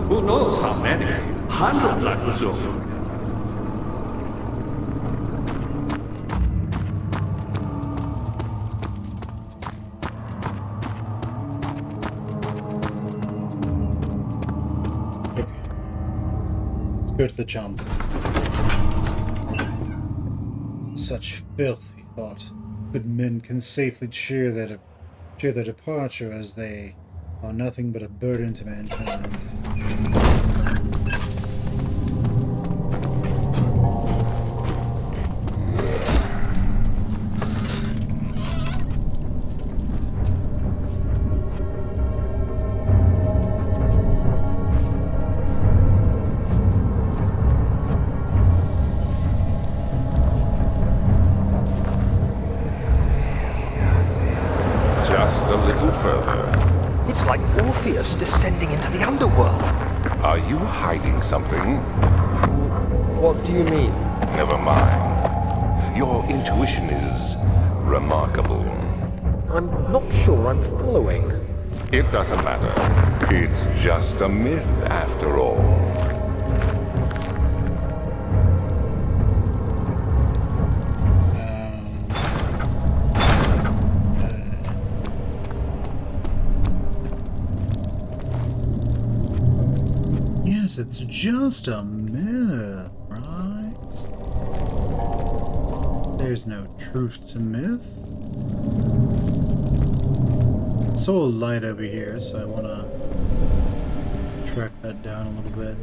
Who knows how many? Hundreds, I presume. Go to the chancellor. Such filth, he thought. Good men can safely cheer their departure, as they are nothing but a burden to mankind. Just a little further. It's like Orpheus descending into the underworld. Are you hiding something? What do you mean? Never mind. Your intuition is remarkable. I'm not sure I'm following. It doesn't matter. It's just a myth after all. Yes, it's just a myth, right? There's no truth to myth. I saw a light over here, so I want to track that down a little bit.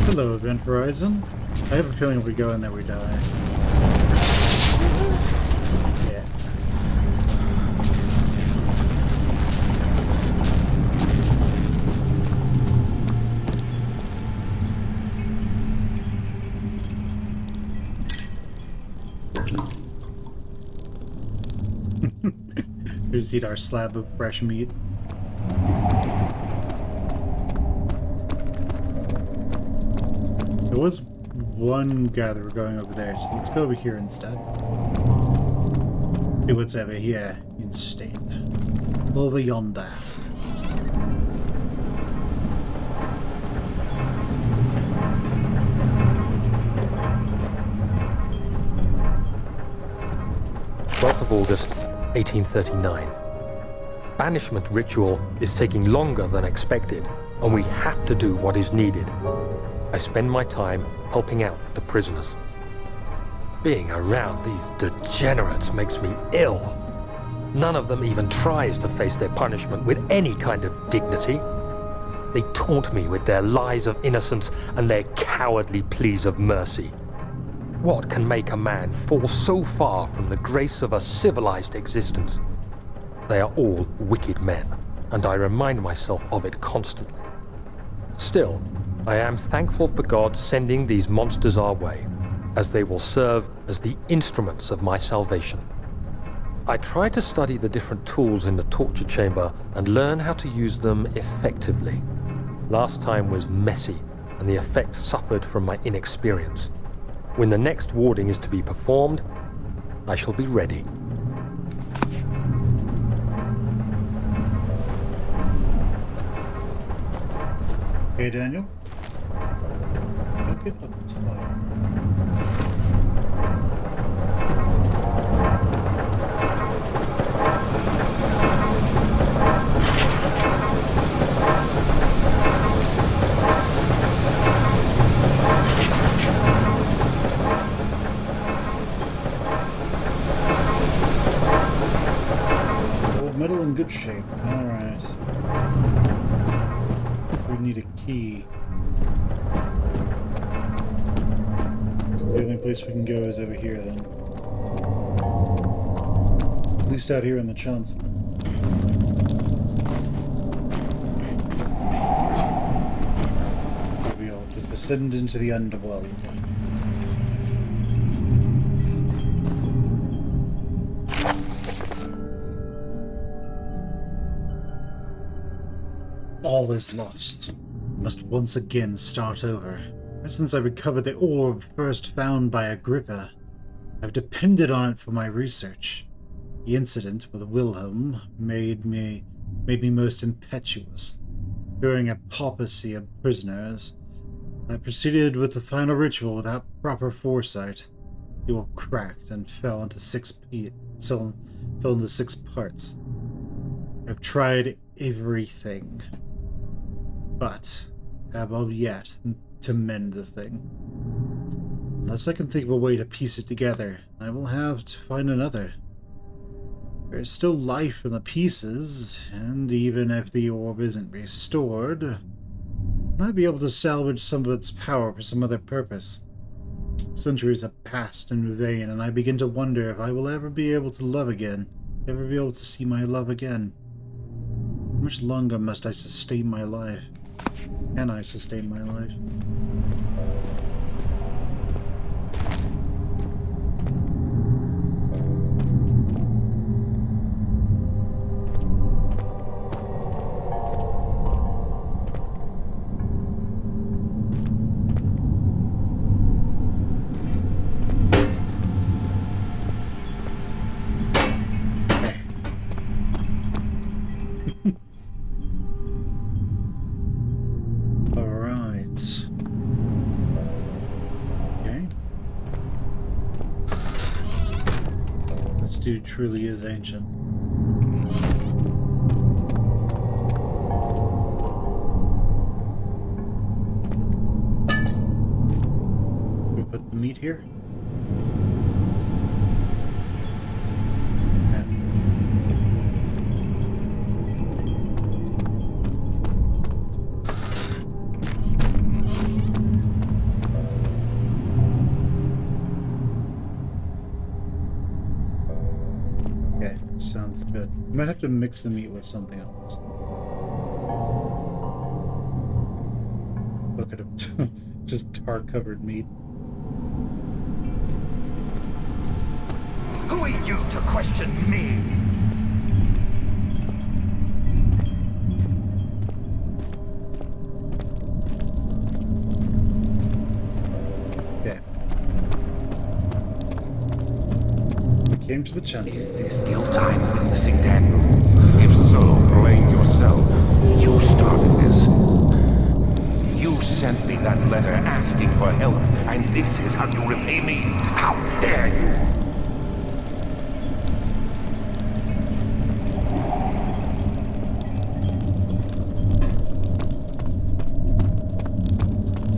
Hello, Event Horizon. I have a feeling if we go in there, we die. Yeah. We just eat our slab of fresh meat. There was one gatherer going over there, so let's go over here instead. See what's over here instead. Over yonder. August 1839. Banishment ritual is taking longer than expected, and we have to do what is needed. I spend my time helping out the prisoners. Being around these degenerates makes me ill. None of them even tries to face their punishment with any kind of dignity. They taunt me with their lies of innocence and their cowardly pleas of mercy. What can make a man fall so far from the grace of a civilized existence? They are all wicked men, and I remind myself of it constantly. Still, I am thankful for God sending these monsters our way, as they will serve as the instruments of my salvation. I try to study the different tools in the torture chamber and learn how to use them effectively. Last time was messy, and the effect suffered from my inexperience. When the next warding is to be performed, I shall be ready. Hey, Daniel. Look it up to there. Metal in good shape. Alright. We need a key. So the only place we can go is over here then. At least out here in the chancellor. We'll be able to descend into the underworld. All is lost. I must once again start over. Ever since I recovered the orb first found by Agrippa, I've depended on it for my research. The incident with Wilhelm made me most impetuous. During a papacy of prisoners, I proceeded with the final ritual without proper foresight. The orb cracked and fell into six parts. I've tried everything, but have yet to mend the thing. Unless I can think of a way to piece it together, I will have to find another. There is still life in the pieces, and even if the orb isn't restored, I might be able to salvage some of its power for some other purpose. Centuries have passed in vain, and I begin to wonder if I will ever be able to love again, ever be able to see my love again. How much longer must I sustain my life? Can I sustain my life? Dude truly is ancient. We put the meat here. Sounds good. We might have to mix the meat with something else. Bucket of just tar-covered meat. Who are you to question me? Okay. We came to the chances. Is this guilt I'm witnessing, Daniel? If so, blame yourself. You started this. You sent me that letter asking for help, and this is how you repay me? How dare you?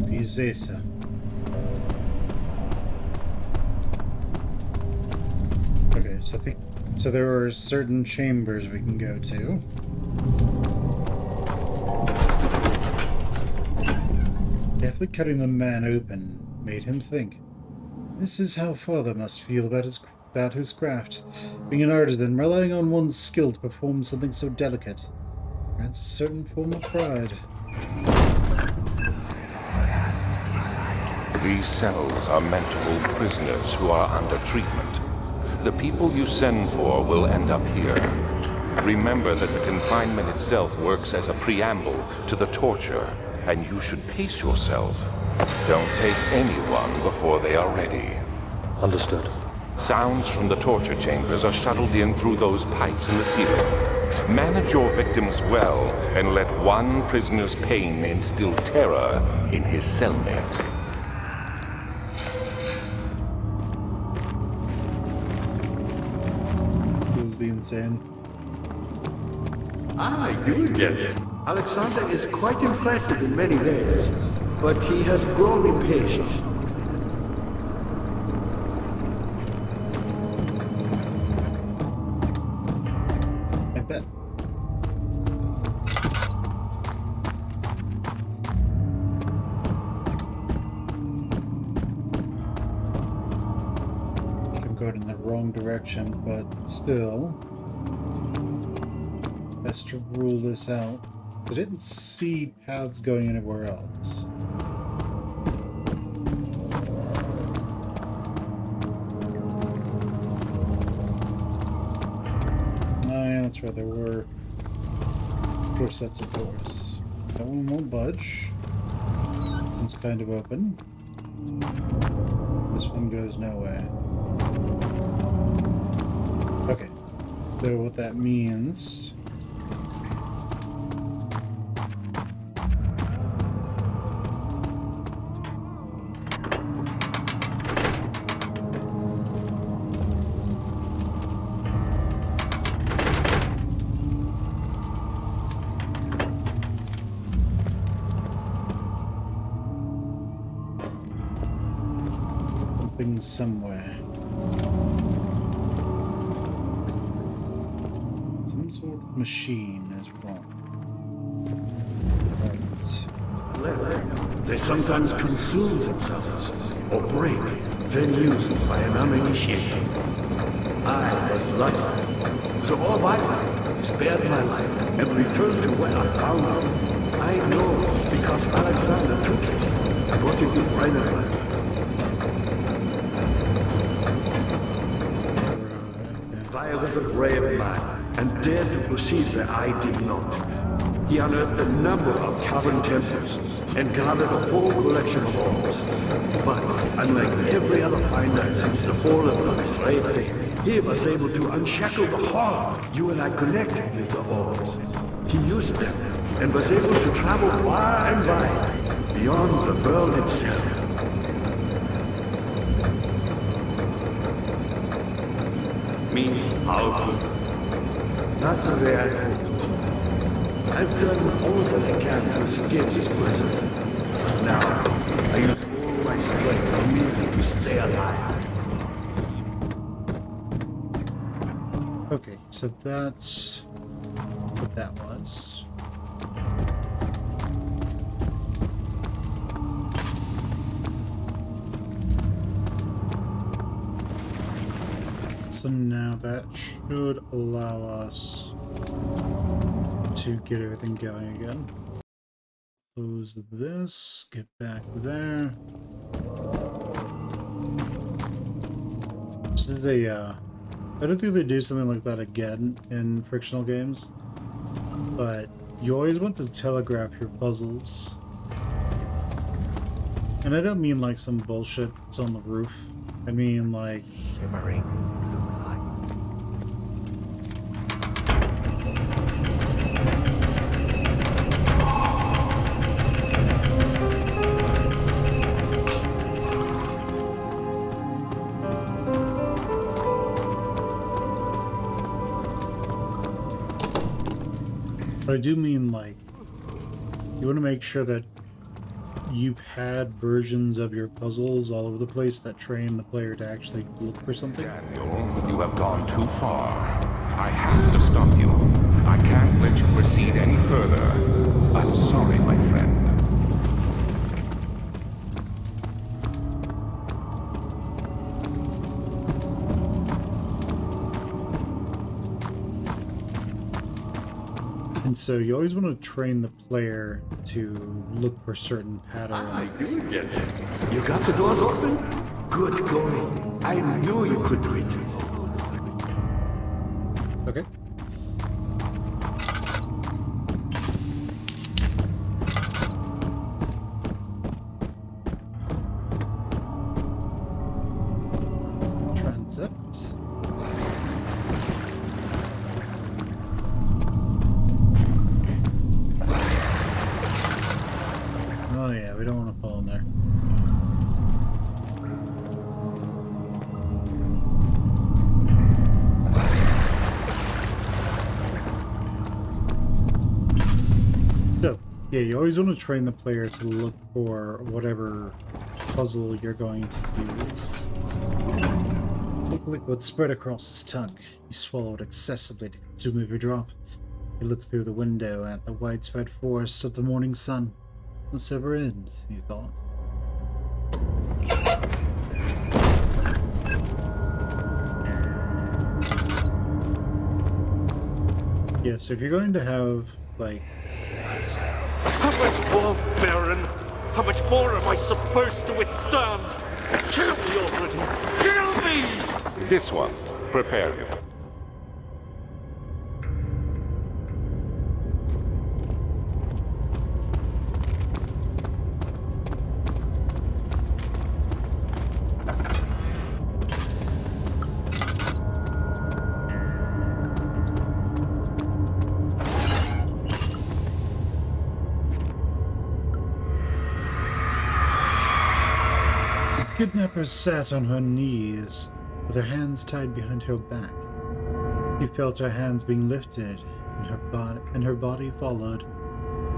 If you say so. Okay, so there are certain chambers we can go to. Definitely cutting the man open made him think. This is how father must feel about his craft. Being an artisan, relying on one's skill to perform something so delicate. Grants a certain form of pride. These cells are meant to hold prisoners who are under treatment. The people you send for will end up here. Remember that the confinement itself works as a preamble to the torture, and you should pace yourself. Don't take anyone before they are ready. Understood. Sounds from the torture chambers are shuttled in through those pipes in the ceiling. Manage your victims well, and let one prisoner's pain instill terror in his cellmate. Absolutely insane. Ah, you again. Alexander is quite impressive in many ways, but he has grown impatient. I bet. I'm going in the wrong direction, but still. Best to rule this out. I didn't see paths going anywhere else. Oh yeah, that's right, there were 4 sets of doors. That one won't budge. One's kind of open. This one goes nowhere. Okay. So what that means... somewhere. Some sort of machine is wrong. Right. They sometimes consume themselves or break, then used by an uninitiated. I was lucky, so all my family spared my life and returned to where I found it. I know because Alexander took it and brought it to private life. I was a brave man and dared to proceed where I did not. He unearthed a number of cavern temples and gathered a whole collection of orbs. But unlike every other finder since the fall of the Israel faith, he was able to unshackle the horror you and I connected with the orbs. He used them and was able to travel far and wide, beyond the world itself. Powerful. Not so very I hoped. I've done all that I can to escape this prison. Now, I use all my strength merely to stay alive. Okay, so that's what that was. So now that should allow us to get everything going again. Close this, get back there. This is a, I don't think they do something like that again in frictional games, but you always want to telegraph your puzzles. And I don't mean like some bullshit that's on the roof. I mean like... Shimmering blue light. But I do mean like, you want to make sure that you've had versions of your puzzles all over the place that train the player to actually look for something. Daniel, you have gone too far. I have to stop you. I can't let you proceed any further. I'm sorry, my friend. And so you always want to train the player to look for certain patterns. You again. You got the doors open? Good going. I knew you could do it. Okay. Transit. Oh yeah, we don't want to fall in there. So, yeah, you always want to train the player to look for whatever puzzle you're going to use. Thick liquid spread across his tongue. He swallowed excessively to consume every drop. He looked through the window at the widespread forest of the morning sun. Must ever end, he thought. Yeah, so if you're going to have, like... How much more, Baron? How much more am I supposed to withstand? Kill me already! Kill me! This one. Prepare him. kidnapper sat on her knees, with her hands tied behind her back. She felt her hands being lifted, and her body followed,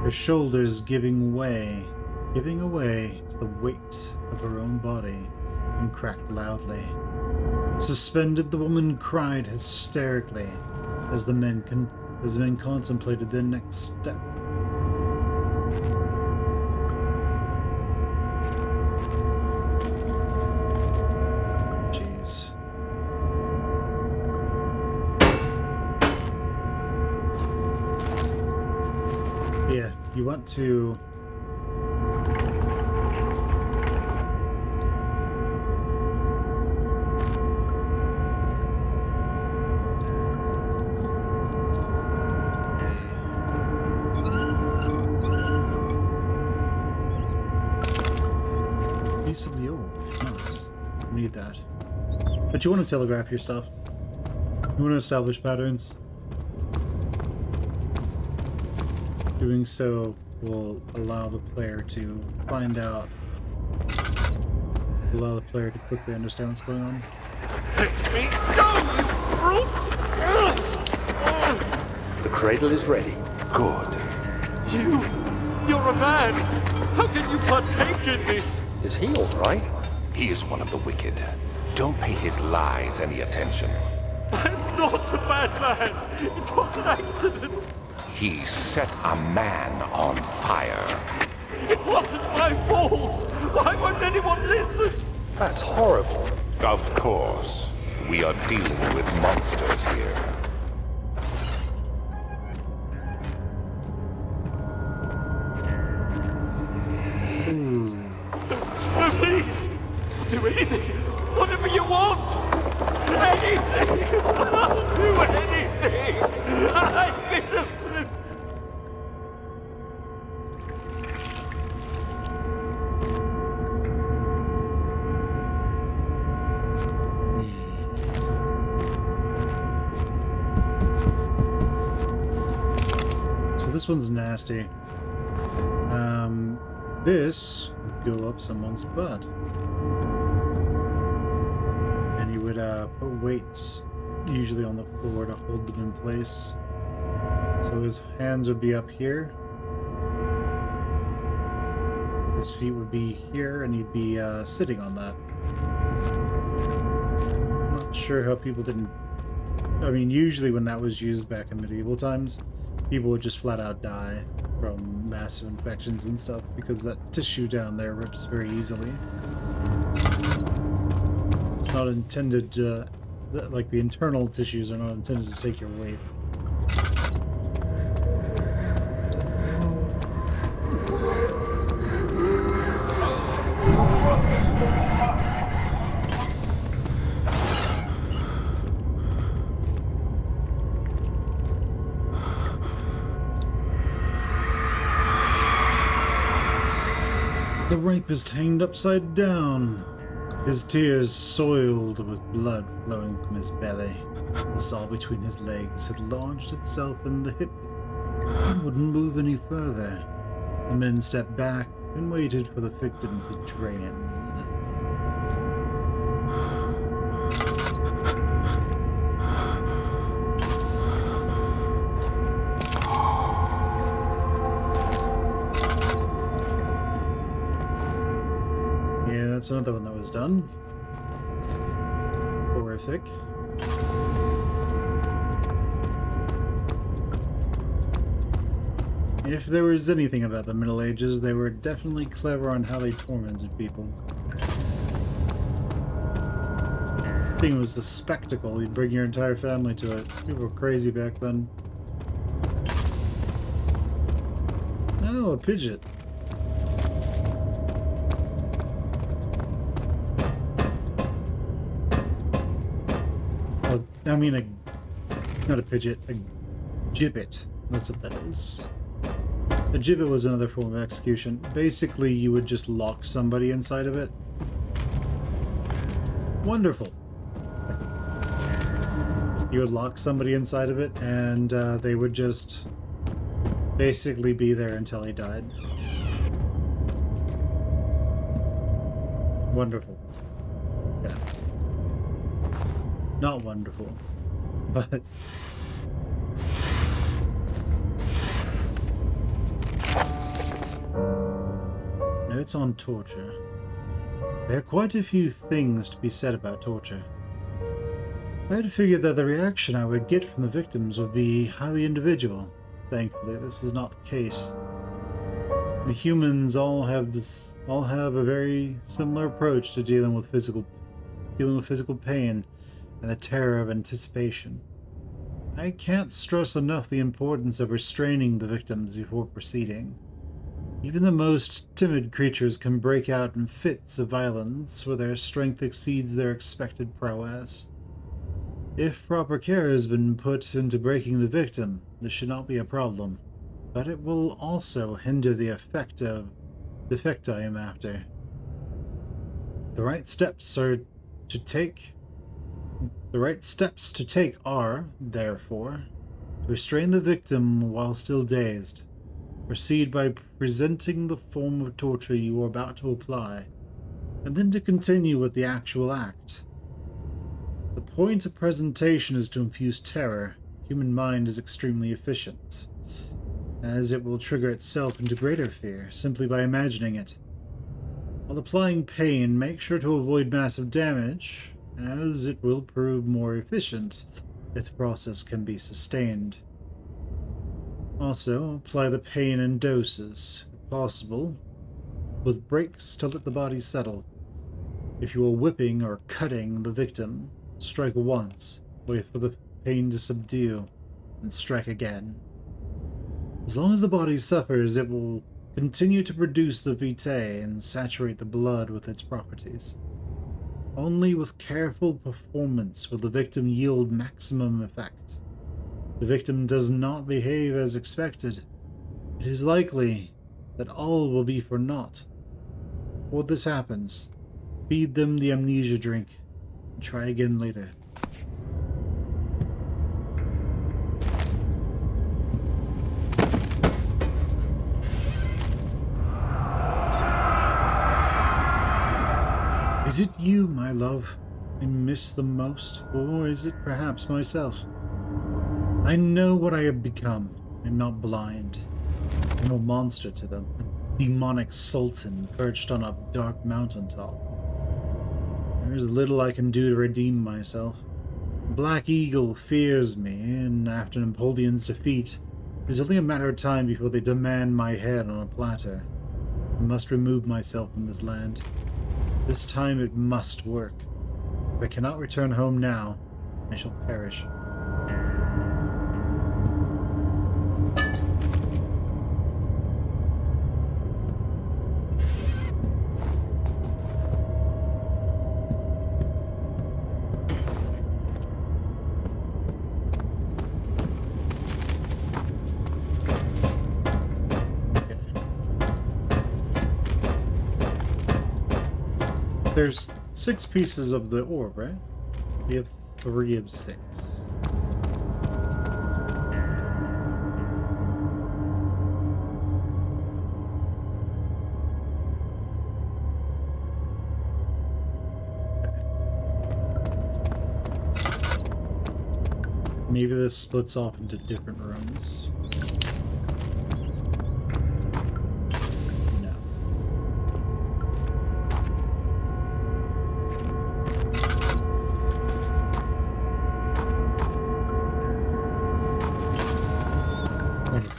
her shoulders giving way to the weight of her own body, and cracked loudly. Suspended, the woman cried hysterically as the men contemplated their next step. Jeez. Yeah, you want to... Piece of the old. Nice. Need that. But you want to telegraph your stuff. You want to establish patterns. Doing so will allow the player to find out. Allow the player to quickly understand what's going on. Let me go, you brute! The cradle is ready. Good. You're a man! How can you partake in this? Is he all right? He is one of the wicked. Don't pay his lies any attention. I'm not a bad man! It was an accident! He set a man on fire. It wasn't my fault! Why won't anyone listen? That's horrible. Of course. We are dealing with monsters here. Please! Do anything! Whatever you want! Anything! I'll do anything! I'm innocent! So this one's nasty. This would go up someone's butt. And he would put weights, usually on the floor, to hold them in place. So his hands would be up here. His feet would be here, and he'd be sitting on that. Not sure how people didn't... I mean, usually when that was used back in medieval times, people would just flat out die from massive infections and stuff, because that tissue down there rips very easily. It's not intended to... like, the internal tissues are not intended to take your weight. The rapist hanged upside down, his tears soiled with blood flowing from his belly. The saw between his legs had lodged itself in the hip and wouldn't move any further. The men stepped back and waited for the victim to drain. That's another one that was done. Horrific. If there was anything about the Middle Ages, they were definitely clever on how they tormented people. The thing was the spectacle. You'd bring your entire family to it. People were crazy back then. Oh, a Pidgeot. I mean, not a Pidgeot, a gibbet. That's what that is. A gibbet was another form of execution. Basically, you would just lock somebody inside of it. Wonderful. You would lock somebody inside of it, and they would just basically be there until he died. Wonderful. Yeah. Not wonderful, but... Notes on torture. There are quite a few things to be said about torture. I had figured that the reaction I would get from the victims would be highly individual. Thankfully, this is not the case. The humans all have a very similar approach to dealing with physical pain and the terror of anticipation. I can't stress enough the importance of restraining the victims before proceeding. Even the most timid creatures can break out in fits of violence where their strength exceeds their expected prowess. If proper care has been put into breaking the victim, this should not be a problem, but it will also hinder the effect I am after. The right steps to take are, therefore, to restrain the victim while still dazed. Proceed by presenting the form of torture you are about to apply, and then to continue with the actual act. The point of presentation is to infuse terror. Human mind is extremely efficient, as it will trigger itself into greater fear simply by imagining it. While applying pain, make sure to avoid massive damage, as it will prove more efficient if the process can be sustained. Also, apply the pain in doses, if possible, with breaks to let the body settle. If you are whipping or cutting the victim, strike once, wait for the pain to subdue, and strike again. As long as the body suffers, it will continue to produce the vitae and saturate the blood with its properties. Only with careful performance will the victim yield maximum effect. If the victim does not behave as expected, it is likely that all will be for naught. Before this happens, feed them the amnesia drink and try again later. Is it you, my love, I miss the most, or is it perhaps myself? I know what I have become. I'm not blind. I'm a monster to them, a demonic sultan perched on a dark mountaintop. There is little I can do to redeem myself. The Black Eagle fears me, and after Napoleon's defeat, it is only a matter of time before they demand my head on a platter. I must remove myself from this land. This time it must work. If I cannot return home now, I shall perish. There's 6 pieces of the orb, right? We have 3 of 6. Maybe this splits off into different rooms.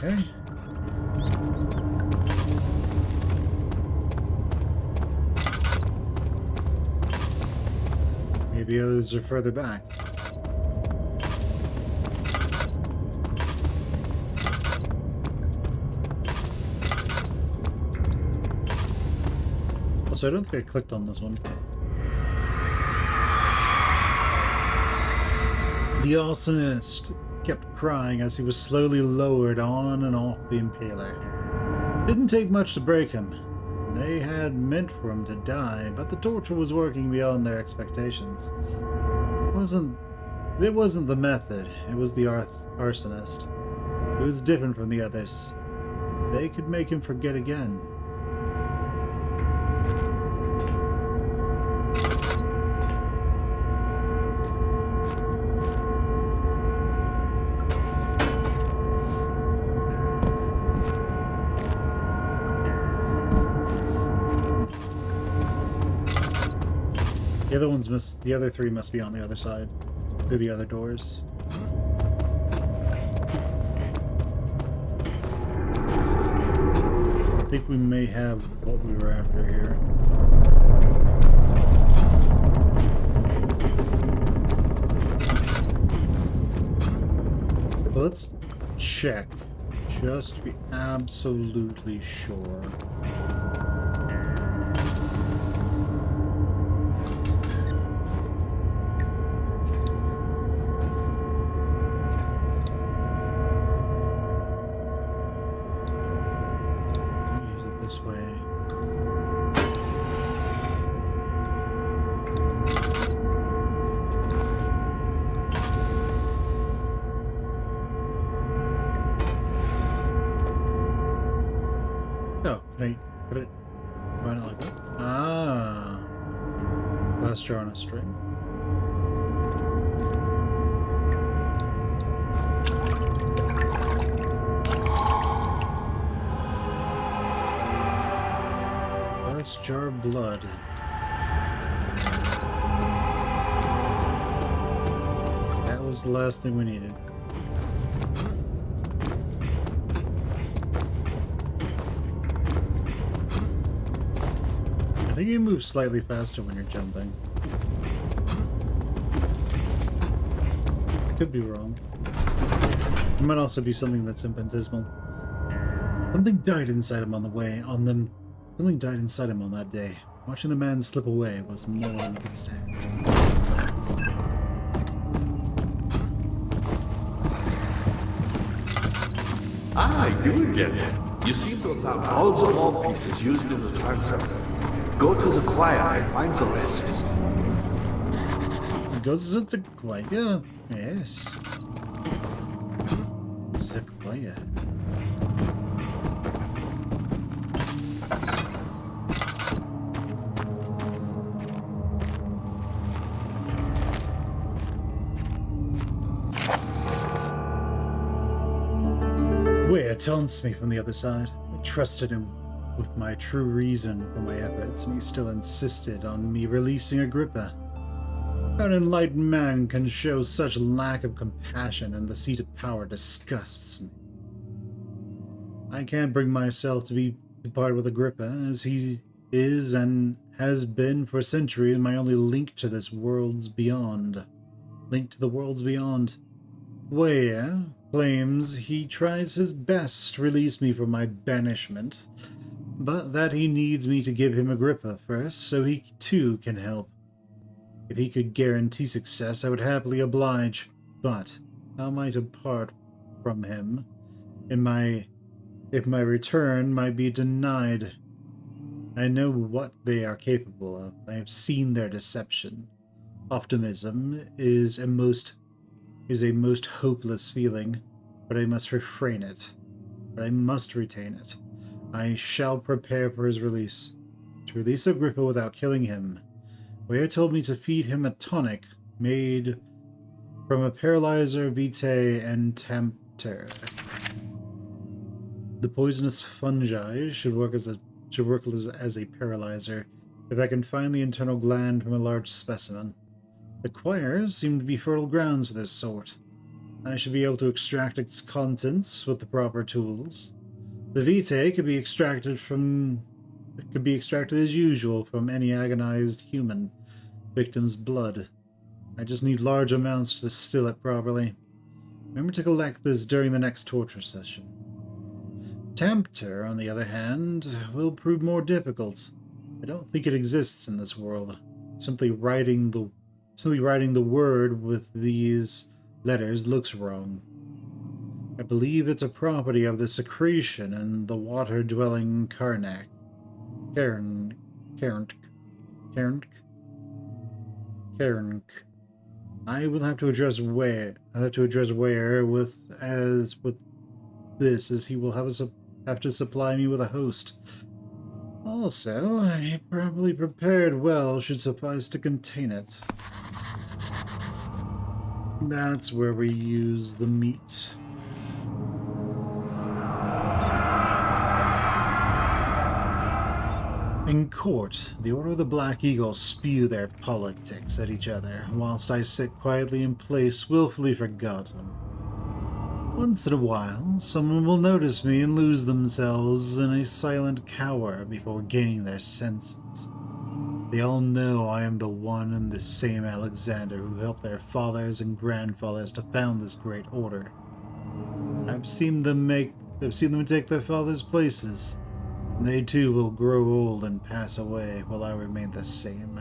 Okay. Maybe others are further back. Also, I don't think I clicked on this one. The arsonist kept crying as he was slowly lowered on and off the impaler. It didn't take much to break him. They had meant for him to die, but the torture was working beyond their expectations. It wasn't the method, it was the arsonist. It was different from the others. They could make him forget again. The other three must be on the other side, through the other doors. I think we may have what we were after here. Well, let's check, just to be absolutely sure. Use it this way. Oh, can I put it right like that? Ah, last jar on a string. Last jar of blood. That was the last thing we needed. I think you move slightly faster when you're jumping. I could be wrong. It might also be something that's infinitesimal. Something died inside him on the way, Something died inside him on that day. Watching the man slip away was more than he could stand. Ah, you again. You seem to have found all the ball pieces used in the transfer. Go to the choir and find the rest. Go to the choir? Yes. The choir. Muir taunts me from the other side. I trusted him with my true reason for my efforts, and he still insisted on me releasing Agrippa. How an enlightened man can show such lack of compassion in the seat of power disgusts me. I can't bring myself to part with Agrippa, as he is and has been for centuries my only link to this world's beyond. Link to the world's beyond. Muir claims he tries his best to release me from my banishment, but that he needs me to give him Agrippa first, so he too can help. If he could guarantee success, I would happily oblige, but how am I to part from him if my return might be denied? I know what they are capable of. I have seen their deception. Optimism is a most hopeless feeling, but I must refrain it. But I must retain it. I shall prepare for his release. To release Agrippa without killing him. Muir told me to feed him a tonic made from a paralyzer, vitae, and tempter. The poisonous fungi should work as a paralyzer if I can find the internal gland from a large specimen. The choirs seem to be fertile grounds for this sort. I should be able to extract its contents with the proper tools. The vitae could be extracted as usual from any agonized human victim's blood. I just need large amounts to distill it properly. Remember to collect this during the next torture session. Tempter, on the other hand, will prove more difficult. I don't think it exists in this world. Simply writing the word with these letters looks wrong. I believe it's a property of the secretion in the water-dwelling Karnak. Karnak. I will have to address Muir with this, as he will have to supply me with a host. Also, I probably prepared well should suffice to contain it. That's where we use the meat. In court, the Order of the Black Eagle spew their politics at each other, whilst I sit quietly in place, willfully forgotten. Once in a while, someone will notice me and lose themselves in a silent cower before gaining their senses. They all know I am the one and the same Alexander who helped their fathers and grandfathers to found this great order. I've seen them take their fathers' places. They too will grow old and pass away while I remain the same,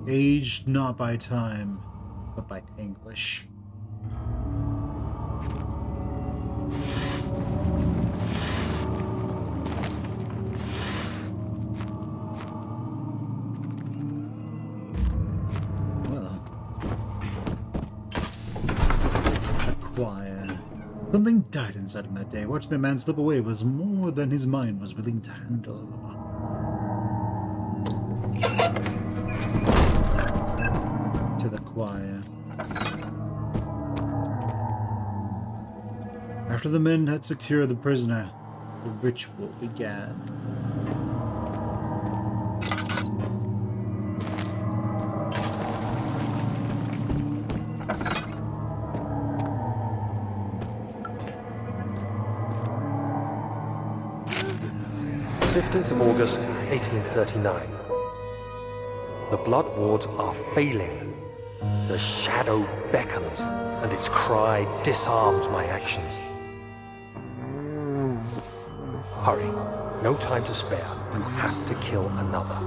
aged not by time, but by anguish. Well, a choir. Something died inside him that day. Watching the man slip away was more than his mind was willing to handle. To the choir. After the men had secured the prisoner, the ritual began. August 1839. The blood wards are failing. The shadow beckons, and its cry disarms my actions. Hurry. No time to spare. You have to kill another.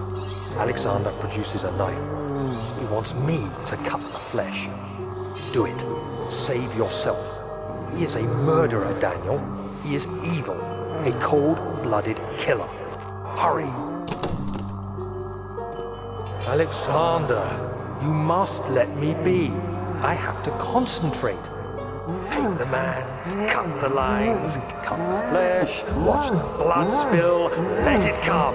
Alexander produces a knife. He wants me to cut the flesh. Do it. Save yourself. He is a murderer, Daniel. He is evil. A cold-blooded killer. Hurry. Alexander, you must let me be. I have to concentrate. Paint the man, cut the lines, cut the flesh, watch the blood spill, let it come.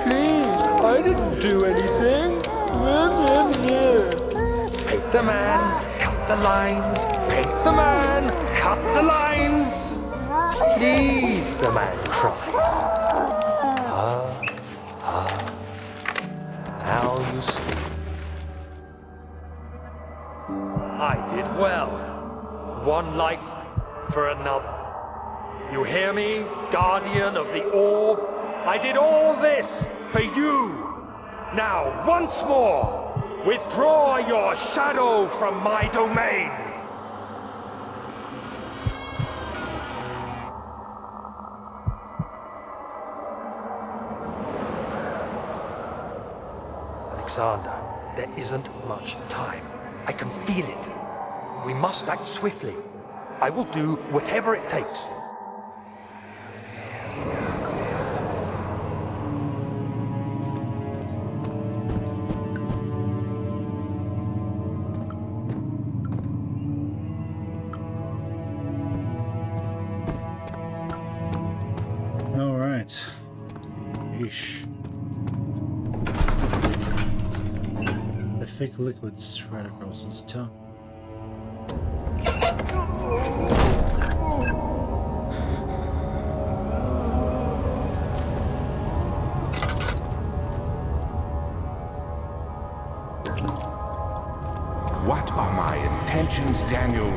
Please, I didn't do anything. Paint the man, cut the lines, paint the man, cut the lines. Please, the man cries. Now you see. I did well. One life for another. You hear me, guardian of the orb? I did all this for you. Now, once more, withdraw your shadow from my domain. Alexander, there isn't much time. I can feel it. We must act swiftly. I will do whatever it takes. All right. Yeesh. A thick liquid spread across his tongue. What are my intentions, Daniel?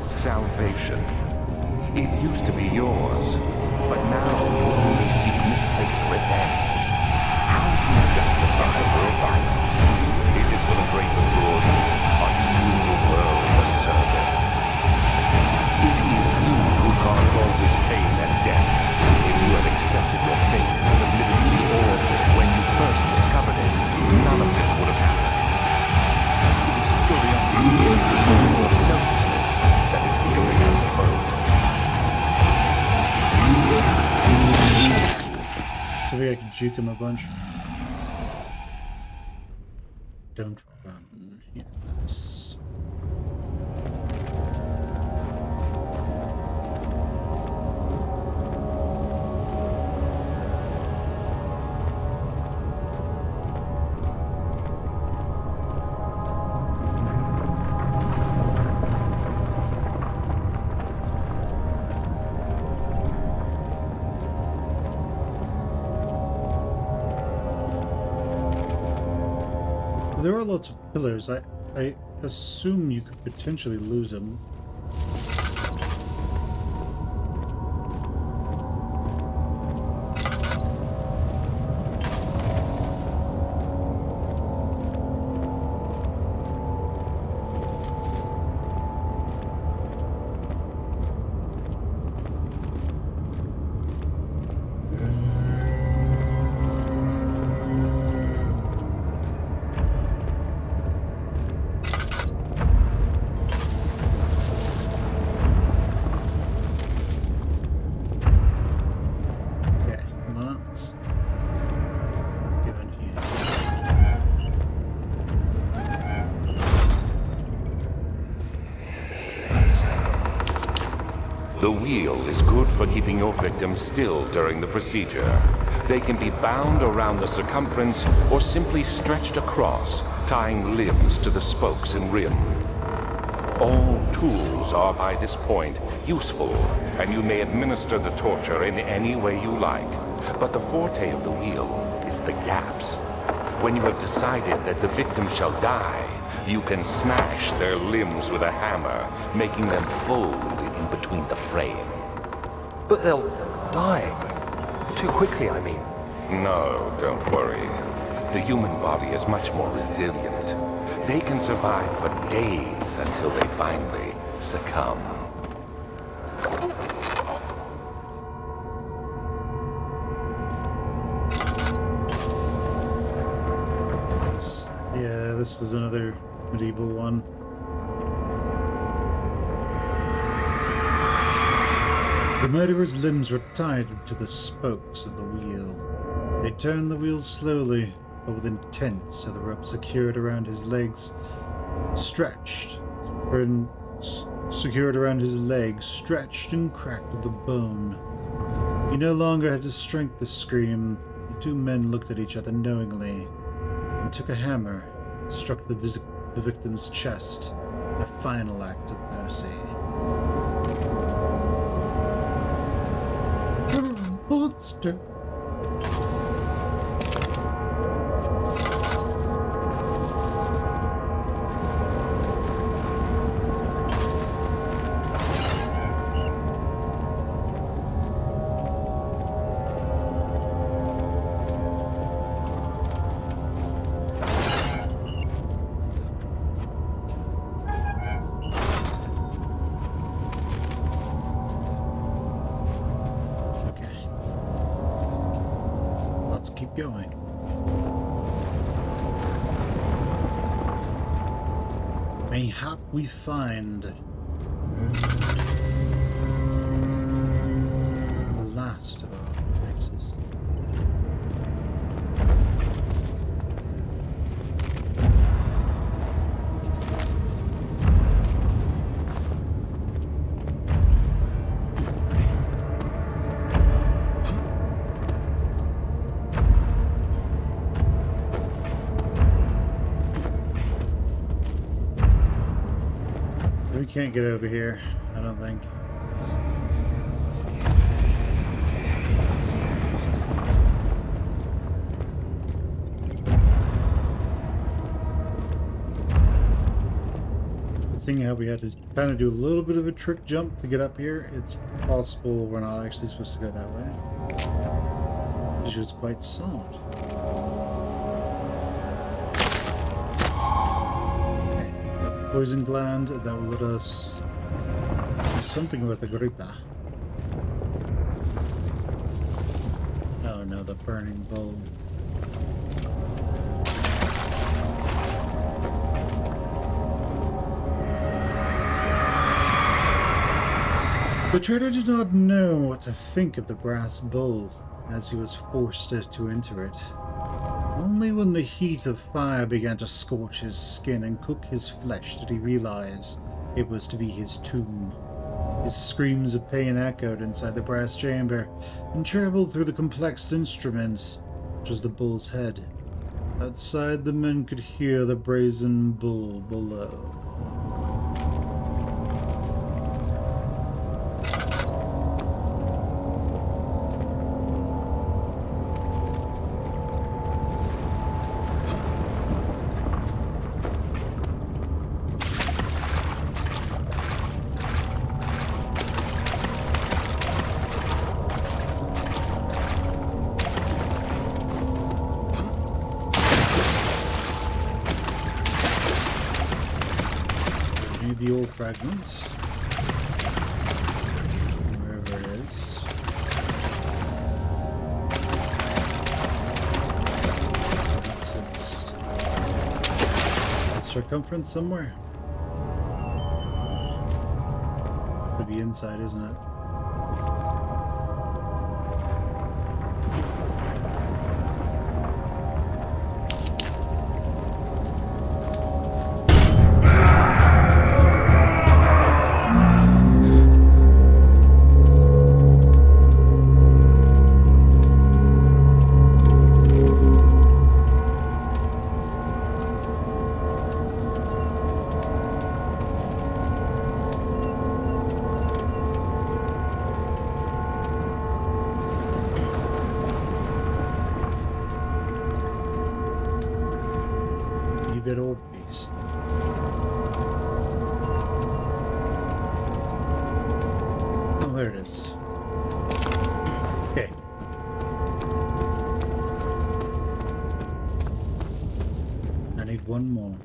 Salvation. It used to be yours, but now you only seek misplaced revenge. How do you justify your violence? Is it for the greater good? Are you doing the world a service? It is you who caused all this pain and death. If you had accepted your fate and submitted to the orb when you first discovered it, none of this would have happened. It is curiosity or selfishness that is killing us both. So maybe I can juke him a bunch. Don't run. Yes. There are lots of pillars. I assume you could potentially lose them. The wheel is good for keeping your victims still during the procedure. They can be bound around the circumference or simply stretched across, tying limbs to the spokes and rim. All tools are by this point useful, and you may administer the torture in any way you like. But the forte of the wheel is the gaps. When you have decided that the victim shall die, you can smash their limbs with a hammer, making them fold in between the frame. But they'll die. Too quickly, I mean. No, don't worry. The human body is much more resilient. They can survive for days until they finally succumb. Yeah, this is another medieval one. The murderer's limbs were tied to the spokes of the wheel. They turned the wheel slowly, but with intent, so the rope secured around his legs stretched, secured around his legs, stretched and cracked the bone. He no longer had the strength to scream. The two men looked at each other knowingly and took a hammer and struck the victim's chest in a final act of mercy. Monster. Going. Mayhap we find the last of our exes. We can't get over here, I don't think. The thing how we had to kind of do a little bit of a trick jump to get up here. It's possible we're not actually supposed to go that way. It's just quite solid. Poison gland that will let us do something with the gripa. Oh no, the burning bull. The trader did not know what to think of the brass bull as he was forced to enter it. Only when the heat of fire began to scorch his skin and cook his flesh did he realize it was to be his tomb. His screams of pain echoed inside the brass chamber and traveled through the complex instruments, which was the bull's head. Outside, the men could hear the brazen bull below. fragments. Wherever it is. It's circumference somewhere. Could be inside, isn't it? That old piece. Oh, there it is. Okay. I need one more.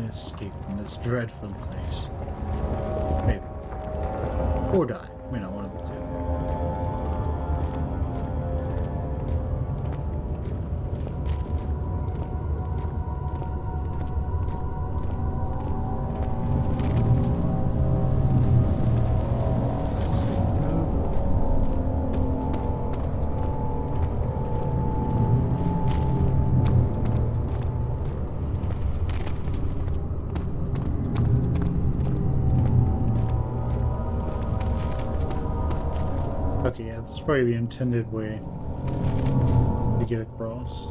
Escape from this dreadful place. Maybe. Or die. We know one of the two. Okay, yeah, that's probably the intended way to get across.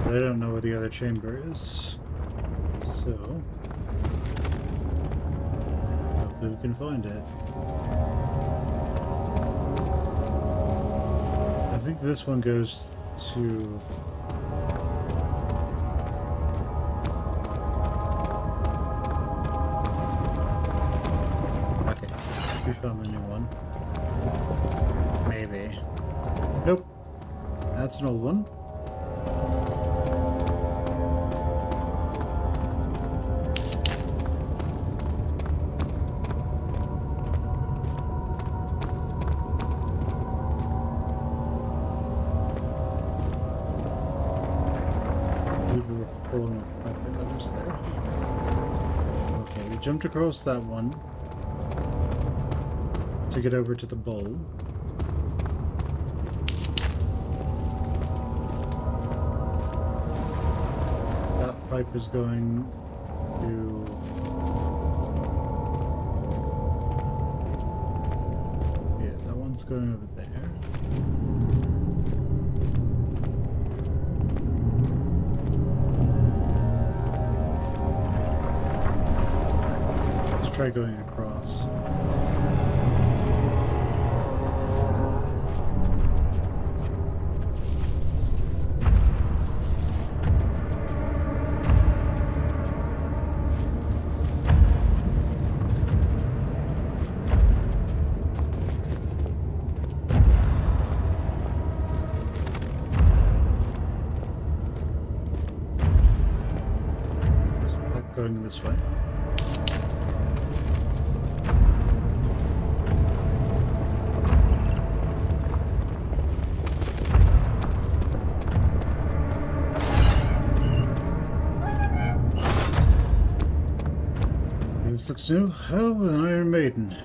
But I don't know where the other chamber is. So hopefully we can find it. I think this one goes to... We found the new one. Maybe. Nope. That's an old one. We were pulling up the others there. Okay, we jumped across that one to get over to the bowl. That pipe is going to... Yeah, that one's going over there. Let's try going across. Going this way. This looks new. Oh, an Iron Maiden.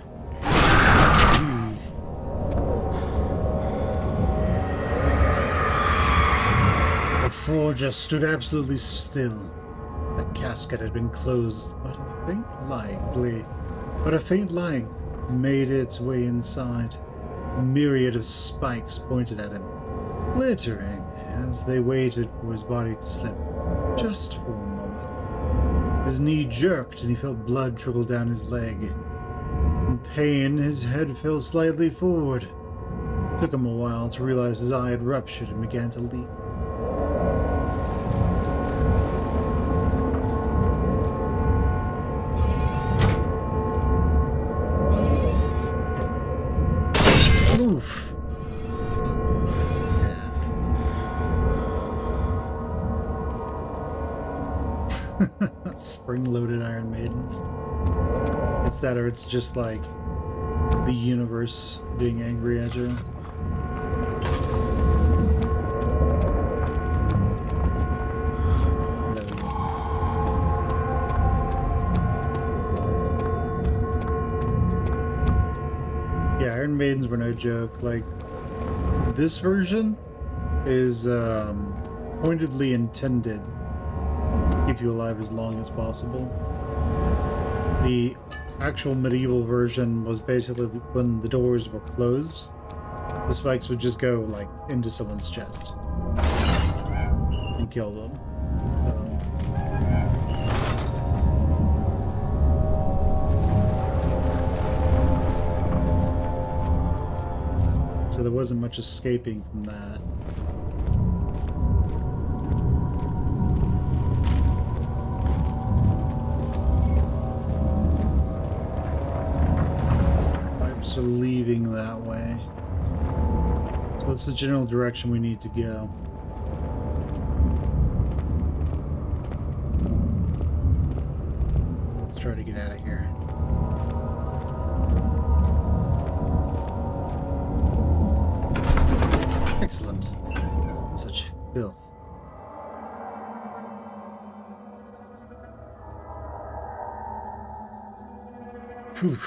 The forger stood absolutely still. The casket had been closed, but a faint light made its way inside. A myriad of spikes pointed at him, glittering as they waited for his body to slip, just for a moment. His knee jerked and he felt blood trickle down his leg. In pain, his head fell slightly forward. Took him a while to realize his eye had ruptured and began to leak. Oof. Yeah. Spring-loaded Iron Maidens. It's that, or it's just like the universe being angry at you. Yeah, Iron Maidens were no joke. Like, this version is pointedly intended to keep you alive as long as possible. The actual medieval version was basically when the doors were closed, the spikes would just go like into someone's chest and kill them. So there wasn't much escaping from that. Pipes are leaving that way. So that's the general direction we need to go. Let's try to get out of here. Excellent. Such filth. Whew.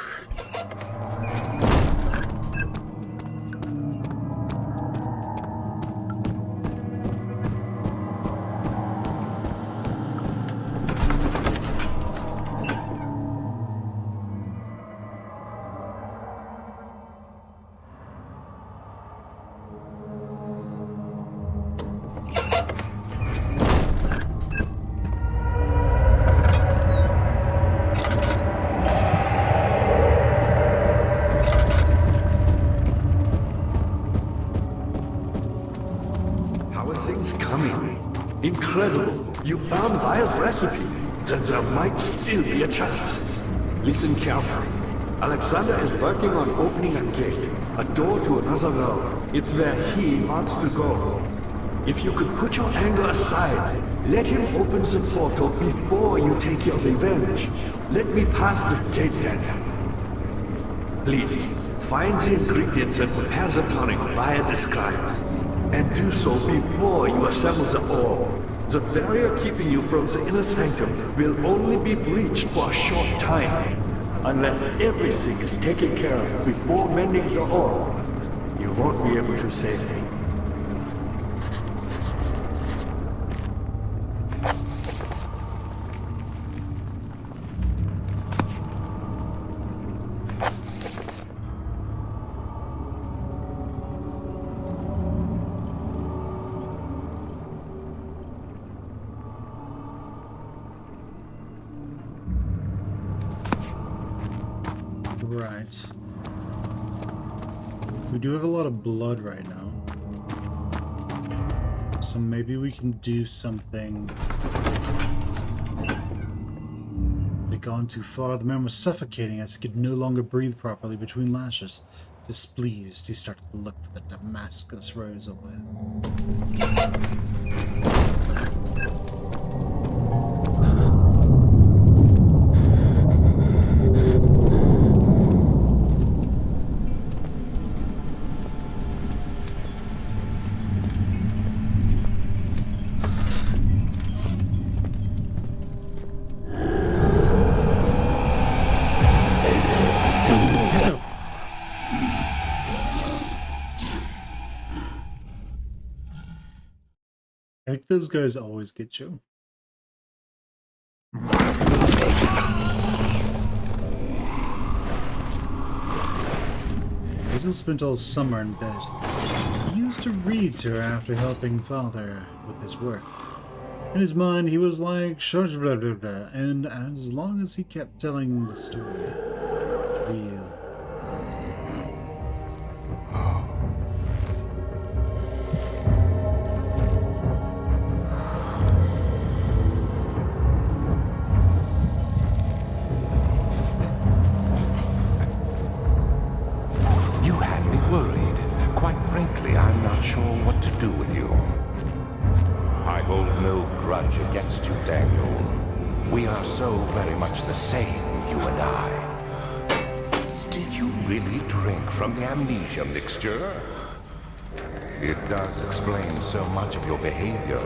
Incredible! You found Vile's recipe. Then there might still be a chance. Listen carefully. Alexander is working on opening a gate, a door to another realm. It's where he wants to go. If you could put your anger aside, let him open the portal before you take your revenge. Let me pass the gate then. Please, find the ingredients and prepare the tonic Vile describes. And do so before you assemble the orb. The barrier keeping you from the inner sanctum will only be breached for a short time. Unless everything is taken care of before mending the orb, you won't be able to save me. Right. We do have a lot of blood right now. So maybe we can do something. They'd gone too far. The man was suffocating as he could no longer breathe properly between lashes. Displeased, he started to look for the Damascus rose oil. Like, those guys always get you. Hazel spent all summer in bed. He used to read to her after helping father with his work. In his mind, he was like, blah, blah, blah, blah, and as long as he kept telling the story, real. hold no grudge against you, Daniel. We are so very much the same, you and I. Did you really drink from the amnesia mixture? It does explain so much of your behavior.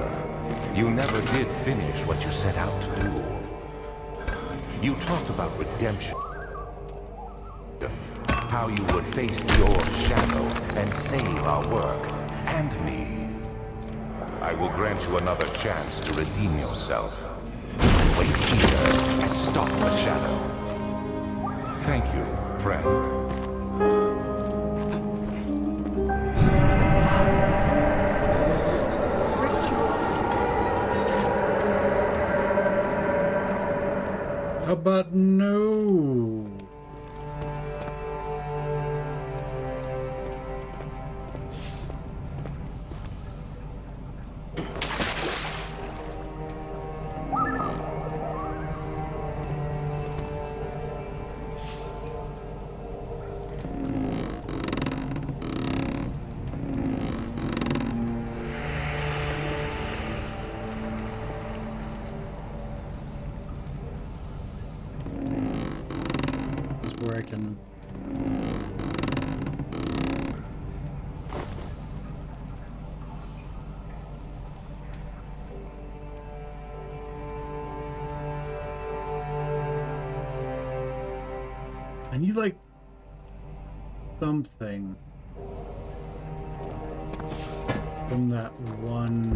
You never did finish what you set out to do. You talked about redemption. How you would face the orb's shadow and save our work, and me. I will grant you another chance to redeem yourself. Wait here and stop the shadow. Thank you, friend. How about no? Where I can I need like something from that one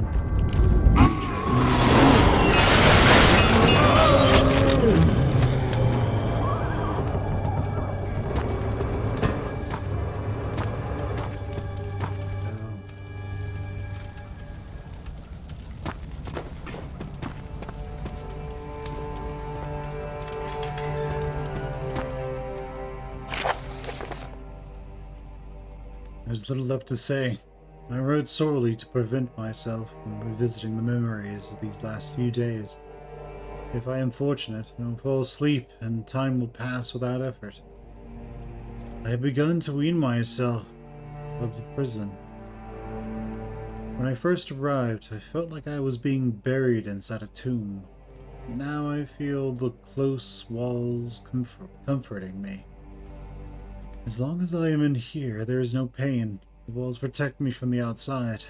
There's little left to say. I wrote sorely to prevent myself from revisiting the memories of these last few days. If I am fortunate, I will fall asleep and time will pass without effort. I have begun to wean myself of the prison. When I first arrived, I felt like I was being buried inside a tomb. Now I feel the close walls comforting me. As long as I am in here, there is no pain. The walls protect me from the outside.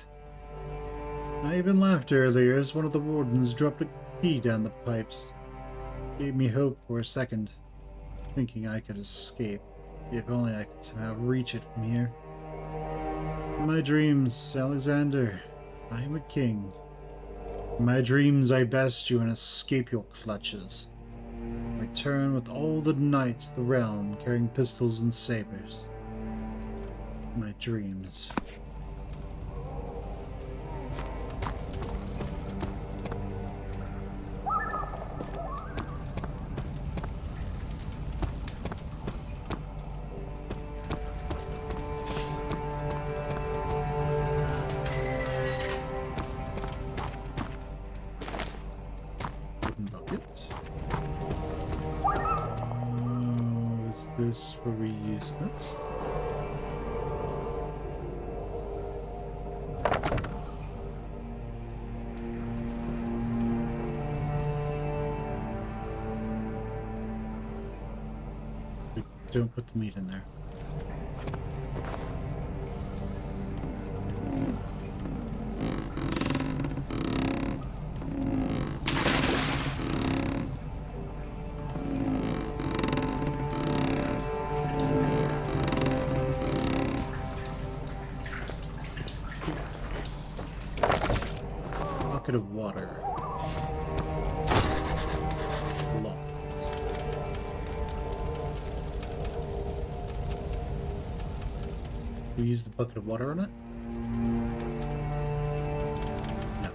I even laughed earlier as one of the wardens dropped a key down the pipes. It gave me hope for a second, thinking I could escape, if only I could somehow reach it from here. In my dreams, Alexander, I am a king. In my dreams, I best you and escape your clutches. Return with all the knights of the realm carrying pistols and sabers. My dreams. Wooden bucket. Is this where we use this? Don't put the meat in there. Bucket of water. We use the bucket of water on it? No.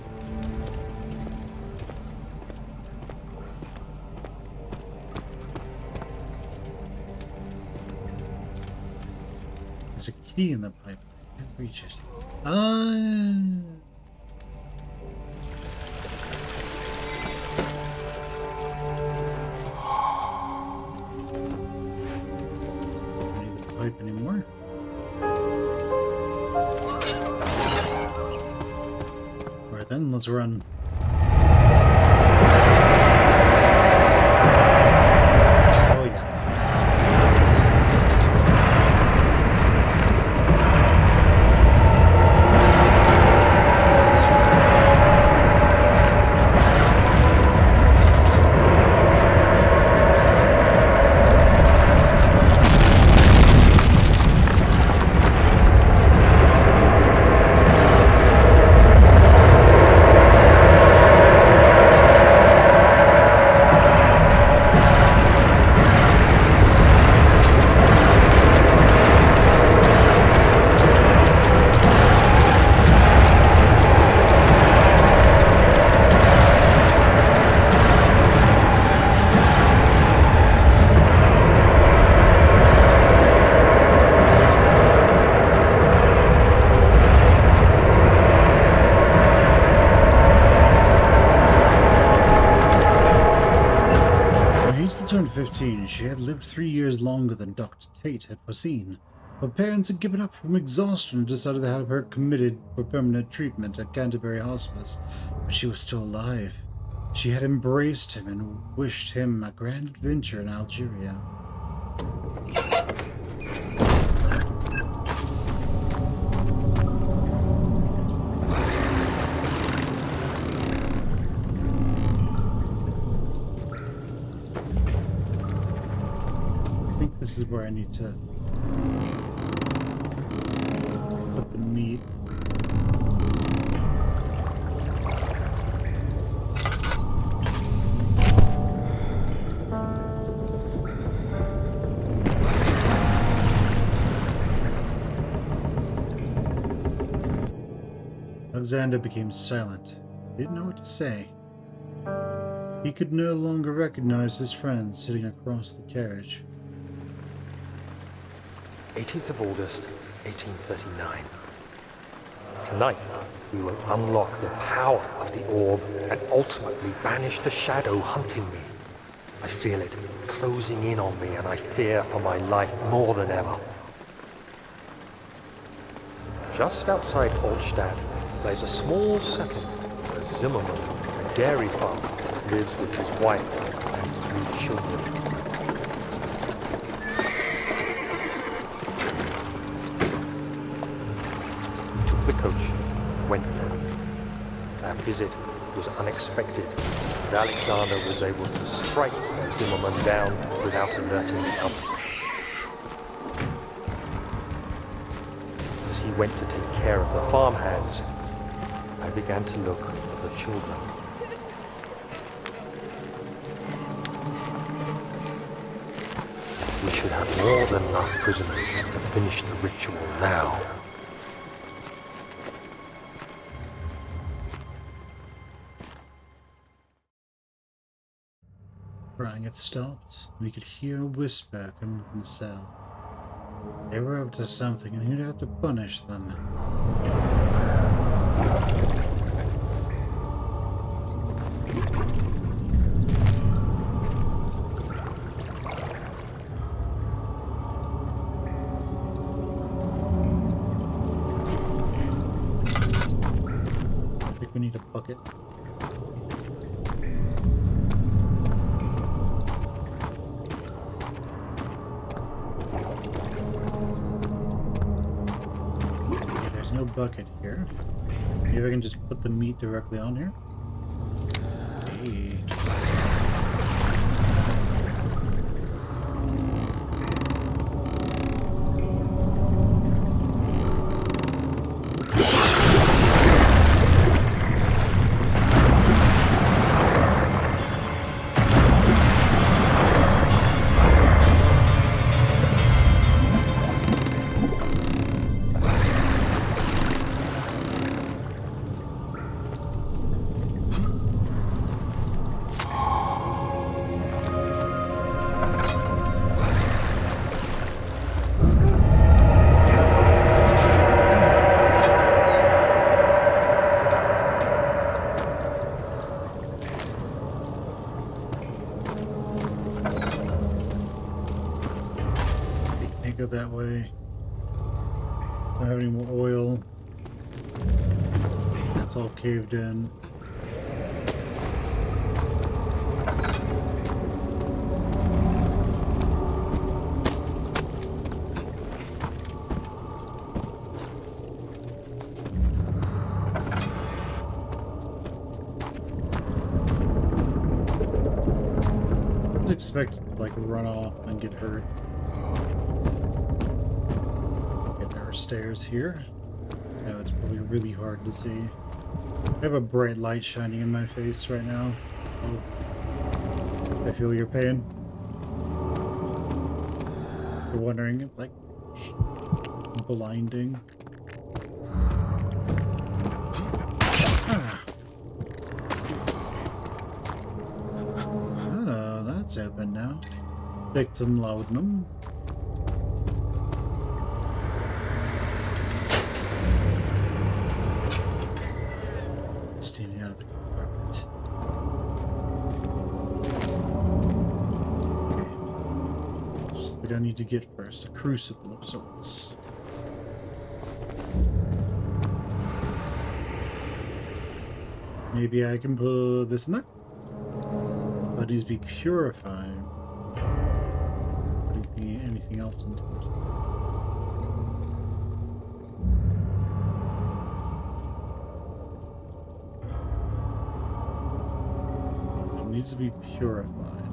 There's a key in the pipe. I can't reach it. Don't need the pipe anymore. Then then, let's run. Oh yeah. Turned 15, she had lived 3 years longer than Dr. Tate had foreseen. Her parents had given up from exhaustion and decided to have her committed for permanent treatment at Canterbury Hospice, but she was still alive. She had embraced him and wished him a grand adventure in Algeria. This is where I need to put the meat. Alexander became silent. He didn't know what to say. He could no longer recognize his friend sitting across the carriage. 18th of August, 1839. Tonight, we will unlock the power of the orb and ultimately banish the shadow hunting me. I feel it closing in on me and I fear for my life more than ever. Just outside Altstadt lies a small settlement where Zimmerman, a dairy farmer, lives with his wife and 3 children. The coach went there. Our visit was unexpected, and Alexander was able to strike Zimmerman down without alerting the others. As he went to take care of the farmhands, I began to look for the children. We should have more than enough prisoners to finish the ritual now. Crying had stopped. We could hear a whisper coming from the cell. They were up to something and he'd have to punish them. I think we need a bucket. Bucket here. Maybe I can just put the meat directly on here. Hey. Go that way. Don't have any more oil. That's all caved in. Expected to like run off and get hurt. Okay, there are stairs here. Now it's probably really hard to see. I have a bright light shining in my face right now. Oh. I feel your pain. You're wondering if like blinding. It's open now. Victim laudanum. Steaming out of the compartment. Okay. Just what I need to get first. A crucible of sorts. Maybe I can put this in there. That needs to be purified. Anything else into it? It needs to be purified.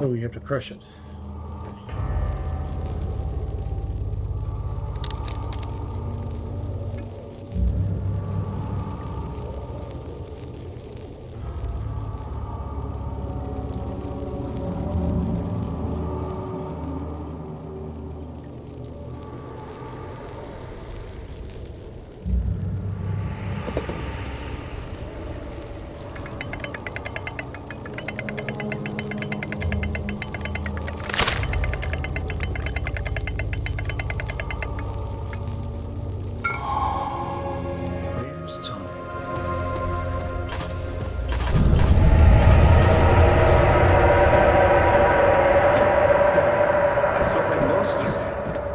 Oh, we have to crush it.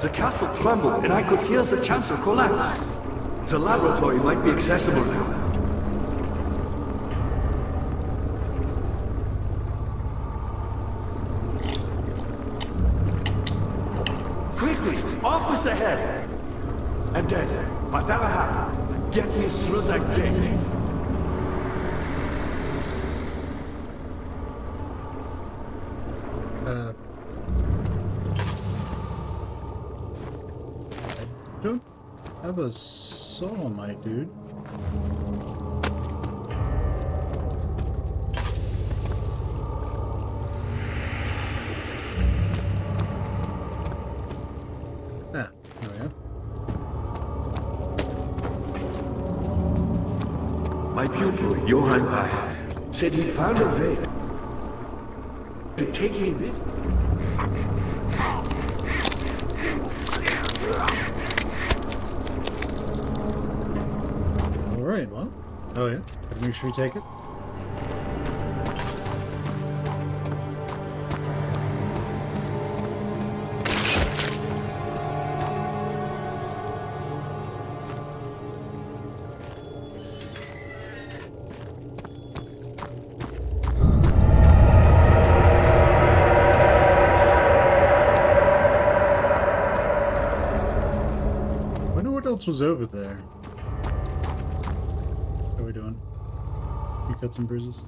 The castle trembled, and I could hear the chancel collapse. The laboratory might be accessible now. Quickly, off with the head! And then, whatever happens, get me through that gate. I have a saw, my dude. Ah, there we go. My pupil, Johann Weyer, said he'd found a way to take me with. Alright, well. Oh yeah, gotta make sure you take it. else was over there? How are we doing? You cut some bruises?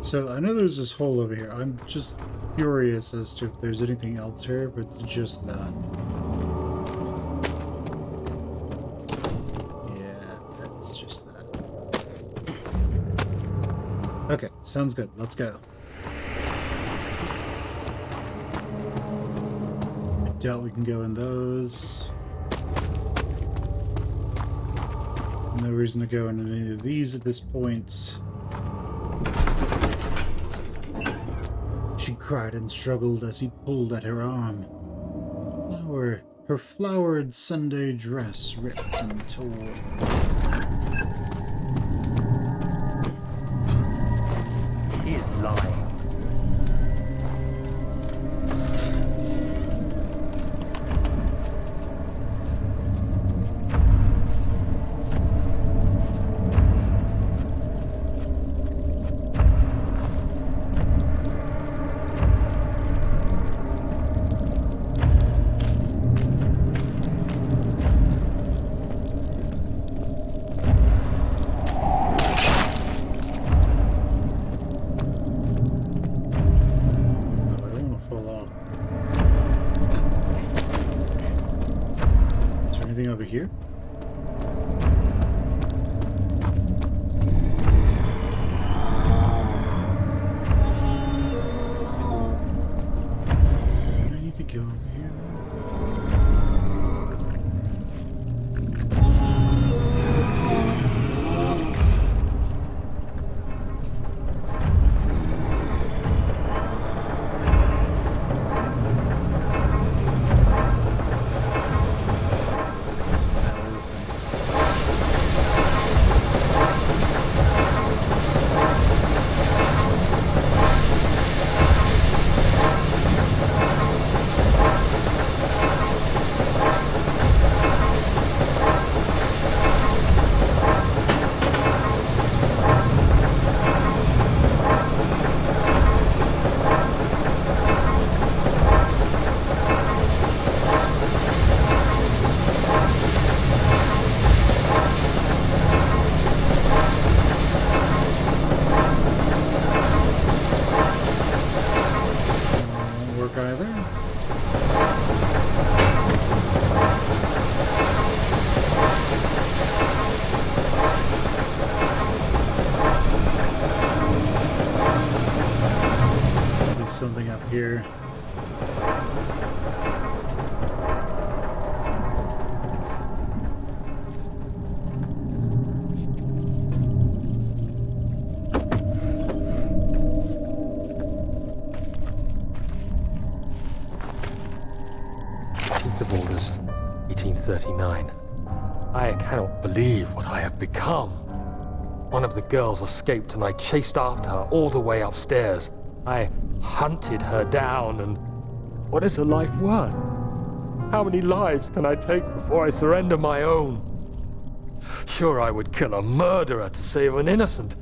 So, I know there's this hole over here. I'm just curious as to if there's anything else here, but it's just that. Yeah, that's just that. Okay, sounds good. Let's go. I doubt we can go in those. No reason to go into any of these at this point. She cried and struggled as he pulled at her arm. Her flowered Sunday dress ripped and torn. He is lying. Over here? I need to go over here. Something up here. August, 1839. I cannot believe what I have become. One of the girls escaped and I chased after her all the way upstairs. I hunted her down, and what is a life worth? How many lives can I take before I surrender my own? Sure, I would kill a murderer to save an innocent,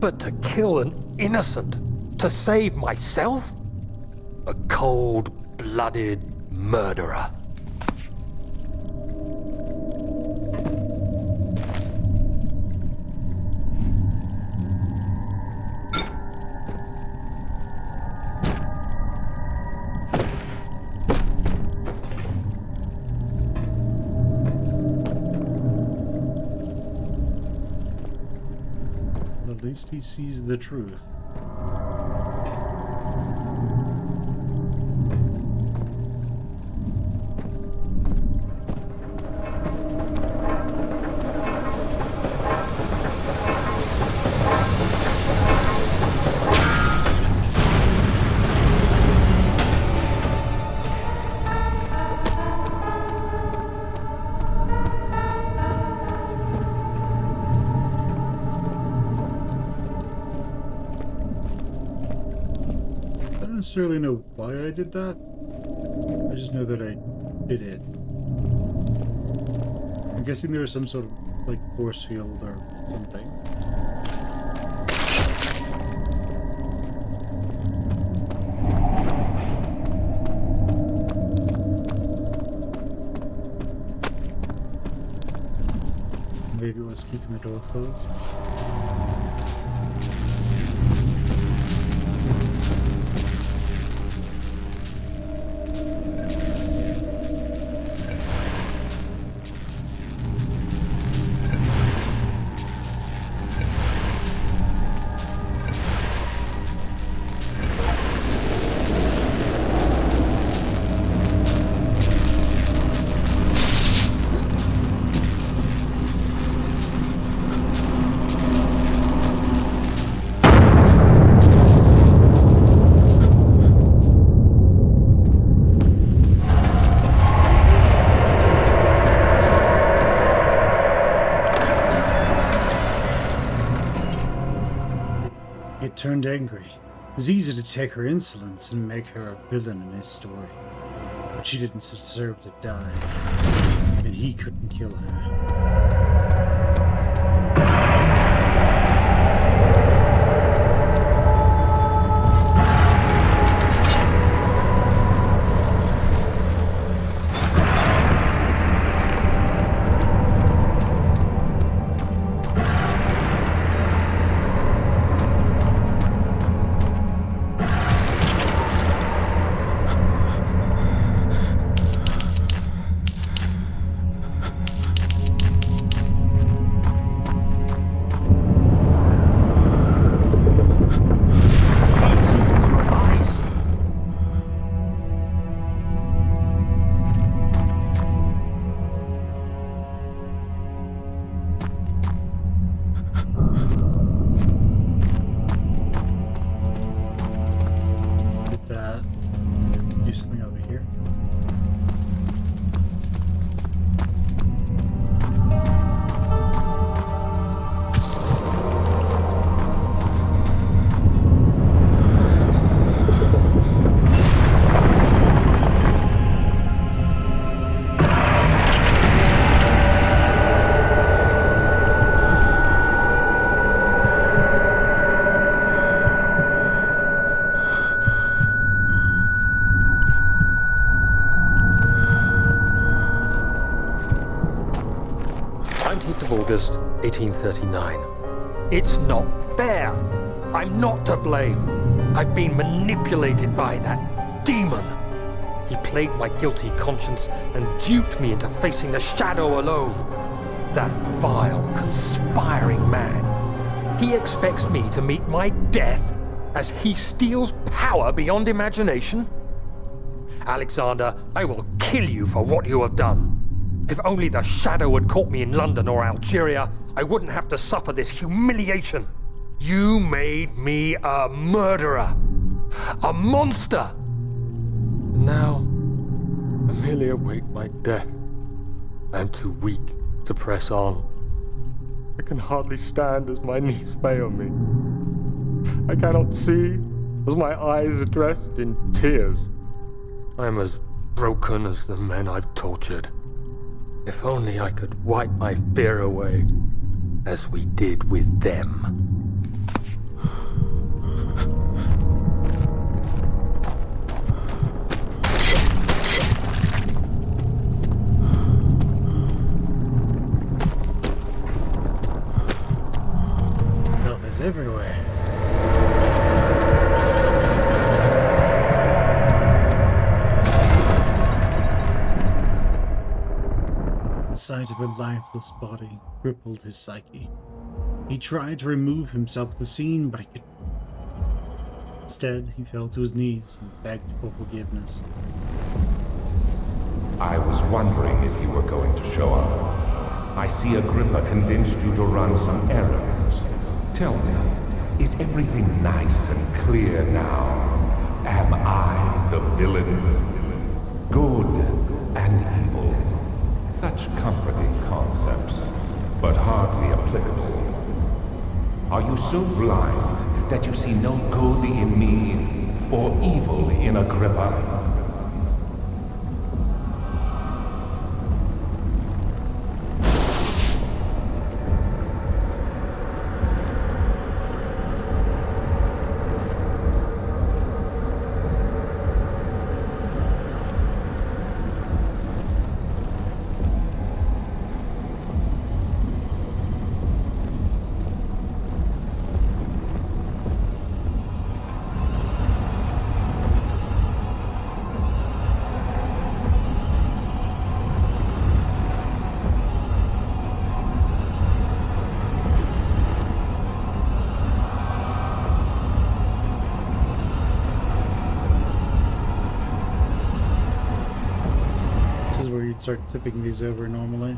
but to kill an innocent to save myself? A cold-blooded murderer. At least he sees the truth. I don't necessarily know why I did that. I just know that I did it. I'm guessing there was some sort of like force field or something. was keeping the door closed. It turned angry. It was easy to take her insolence and make her a villain in his story. But she didn't deserve to die. And he couldn't kill her. August 1839. It's not fair. I'm not to blame. I've been manipulated by that demon. He played my guilty conscience and duped me into facing the shadow alone. That vile, conspiring man. He expects me to meet my death as he steals power beyond imagination. Alexander, I will kill you for what you have done. If only the shadow had caught me in London or Algeria, I wouldn't have to suffer this humiliation. You made me a murderer. A monster. Now, I merely await my death. I am too weak to press on. I can hardly stand as my knees fail me. I cannot see as my eyes are dressed in tears. I am as broken as the men I've tortured. If only I could wipe my fear away, as we did with them. Help is everywhere. The sight of a lifeless body crippled his psyche. He tried to remove himself from the scene, but he couldn't. Instead, he fell to his knees and begged for forgiveness. I was wondering if you were going to show up. I see Agrippa convinced you to run some errands. Tell me, is everything nice and clear now? Am I the villain? Good and evil. Such comforting concepts, but hardly applicable. Are you so blind that you see no good in me or evil in Agrippa? start tipping these over normally.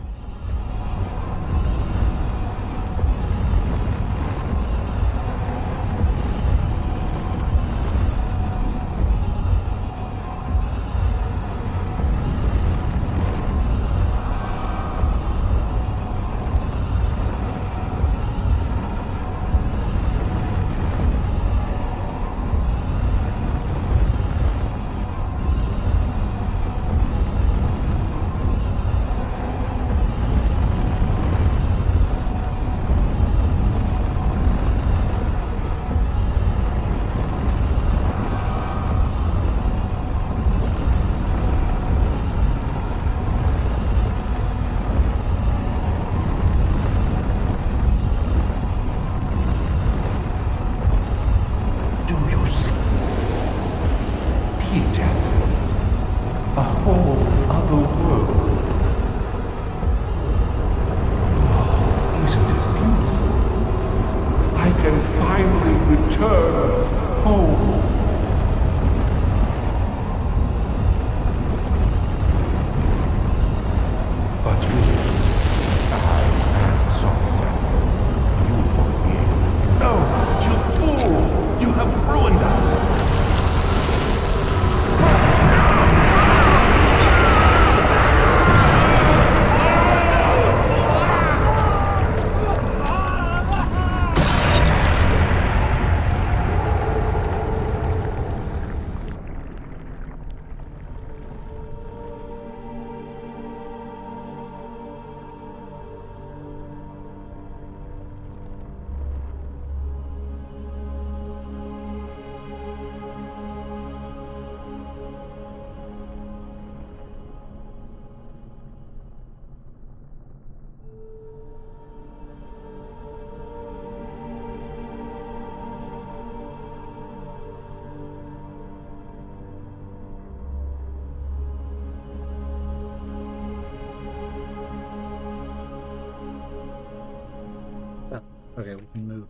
Okay, we can move.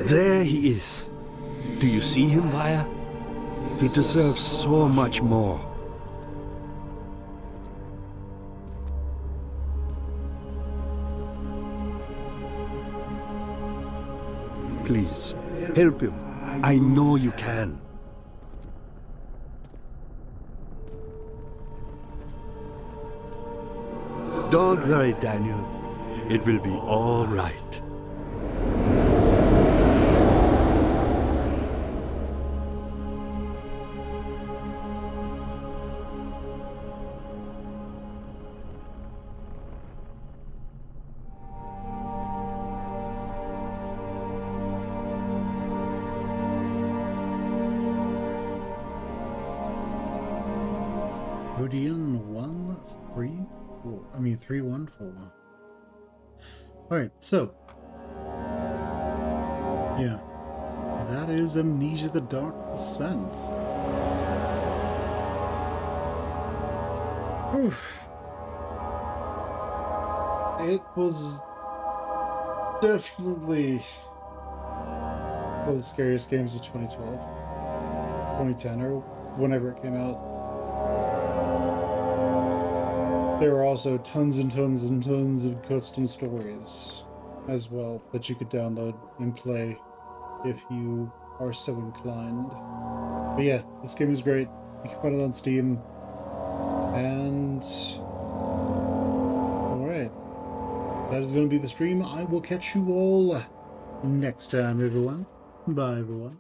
There he is. Do you see him, Vaya? He deserves so much more. Please, help him. I know you can. Don't worry, Daniel. It will be all right. Rodian 314. Alright, so yeah. That is Amnesia the Dark Descent. Oof. It was definitely one of the scariest games of 2012. 2010 or whenever it came out. There were also tons and tons and tons of custom stories as well that you could download and play if you are so inclined. But yeah, this game is great. You can find it on Steam. And alright, that is going to be the stream. I will catch you all next time, everyone. Bye, everyone.